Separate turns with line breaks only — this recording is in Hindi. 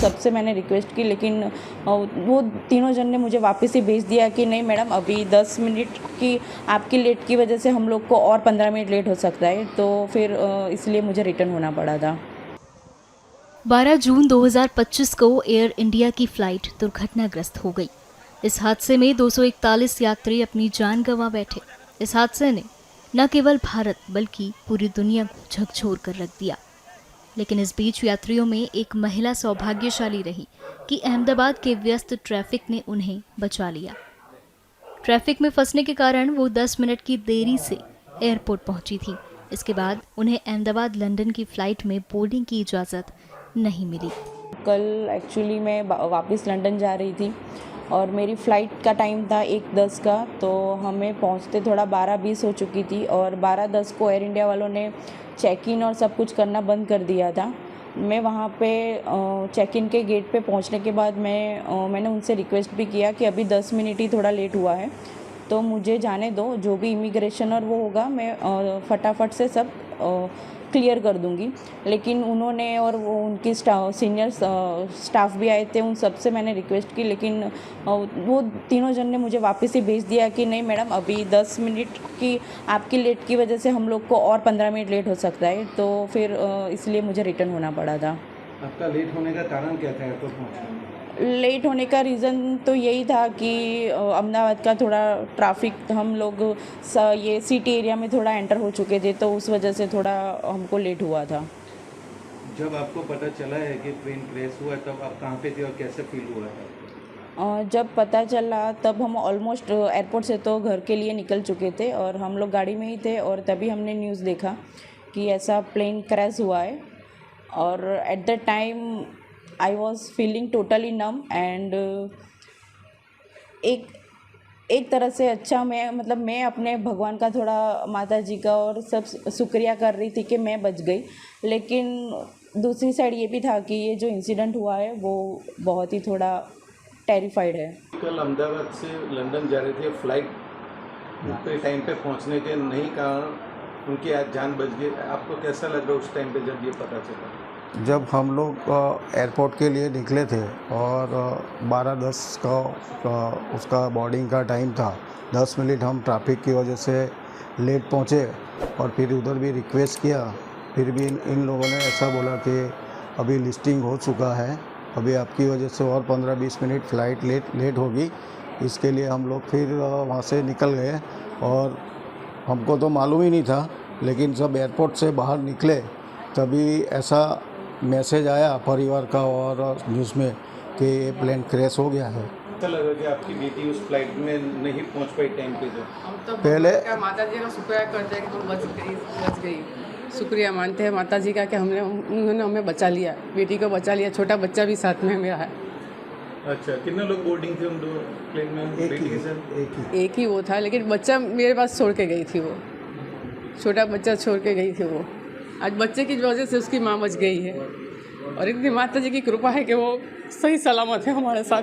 सबसे मैंने रिक्वेस्ट की, लेकिन वो तीनों जन ने मुझे वापस ही भेज दिया कि नहीं मैडम, अभी 10 मिनट की आपकी लेट की वजह से हम लोग को और 15 मिनट लेट हो सकता है, तो फिर इसलिए मुझे रिटर्न होना पड़ा था।
12 जून 2025 को एयर इंडिया की फ्लाइट दुर्घटनाग्रस्त हो गई। इस हादसे में 241 यात्री अपनी जान गंवा बैठे। इस हादसे ने न केवल भारत बल्कि पूरी दुनिया को झकझोर कर रख दिया। लेकिन इस बीच यात्रियों में एक महिला सौभाग्यशाली रही कि अहमदाबाद के व्यस्त ट्रैफिक ने उन्हें बचा लिया। ट्रैफिक में फंसने के कारण वो 10 मिनट की देरी से एयरपोर्ट पहुंची थी। इसके बाद उन्हें अहमदाबाद लंदन की फ्लाइट में बोर्डिंग की इजाज़त नहीं मिली।
कल एक्चुअली मैं वापस लंदन जा रही थी और मेरी फ़्लाइट का टाइम था 1:10 का, तो हमें पहुंचते थोड़ा 12:20 हो चुकी थी और 12:10 को एयर इंडिया वालों ने चेक इन और सब कुछ करना बंद कर दिया था। मैं वहाँ पे चेक इन के गेट पे पहुँचने के बाद मैंने उनसे रिक्वेस्ट भी किया कि अभी 10 मिनट ही थोड़ा लेट हुआ है, तो मुझे जाने दो, जो भी इमिग्रेशन और वो होगा मैं फटाफट से सब क्लियर कर दूंगी। लेकिन उन्होंने और वो उनकी सीनियर स्टाफ भी आए थे, उन सब से मैंने रिक्वेस्ट की, लेकिन वो तीनों जन ने मुझे वापस ही भेज दिया कि नहीं मैडम, अभी 10 मिनट की आपकी लेट की वजह से हम लोग को और 15 मिनट लेट हो सकता है, तो फिर इसलिए मुझे रिटर्न होना पड़ा था।
आपका लेट होने का कारण क्या था एयरपोर्ट पहुँचने?
लेट होने का रीज़न तो यही था कि अहमदाबाद का थोड़ा ट्रैफिक, हम लोग ये सिटी एरिया में थोड़ा एंटर हो चुके थे, तो उस वजह से थोड़ा हमको लेट हुआ था।
जब आपको पता चला है कि ट्रेन क्रैश हुआ है, तब आप कहाँ पे थे और कैसे फील हुआ है?
जब पता चला तब हम ऑलमोस्ट एयरपोर्ट से तो घर के लिए निकल चुके थे और हम लोग गाड़ी में ही थे, और तभी हमने न्यूज़ देखा कि ऐसा प्लेन क्रैश हुआ है। और at the time I was feeling totally num and एक तरह से अच्छा, मैं अपने भगवान का, थोड़ा माता जी का और सब शुक्रिया कर रही थी कि मैं बच गई। लेकिन दूसरी साइड ये भी था कि ये जो इंसिडेंट हुआ है वो बहुत ही थोड़ा टेरिफाइड है।
कल अहमदाबाद से लंदन जा रहे थे, फ्लाइट पे टाइम पे पहुंचने के नहीं कारण उनकी आज जान बच गई। आपको कैसा लग रहा उस टाइम पे जब ये पता चला?
जब हम लोग एयरपोर्ट के लिए निकले थे और 12:10 का उसका बोर्डिंग का टाइम था, 10 मिनट हम ट्रैफिक की वजह से लेट पहुँचे और फिर उधर भी रिक्वेस्ट किया, फिर भी इन लोगों ने ऐसा बोला कि अभी लिस्टिंग हो चुका है, अभी आपकी वजह से और 15-20 मिनट फ़्लाइट लेट होगी। इसके लिए हम लोग फिर वहाँ से निकल गए और हमको तो मालूम ही नहीं था, लेकिन जब एयरपोर्ट से बाहर निकले तभी ऐसा मैसेज आया परिवार का और न्यूज़ में कि ये प्लेन क्रैश हो गया है।
ऐसा लगा कि आपकी बेटी उस फ्लाइट में नहीं पहुंच पाई टाइम पे? जो
हम तो
पहले
माता जी का शुक्रिया करते हैं कि तुम बच गई। शुक्रिया मानते हैं माता जी का कि उन्होंने हमें बचा लिया, बेटी को बचा लिया। छोटा बच्चा भी साथ में मेरा है।
अच्छा, कितने लोग बोर्डिंग थे उन दो प्लेन में?
एक ही वो था, लेकिन बच्चा मेरे पास छोड़ के गई थी। वो छोटा बच्चा छोड़ के गई थी। वो आज बच्चे की वजह से उसकी माँ बच गई है, और इतनी माता जी की कृपा है कि वो सही सलामत है हमारे साथ।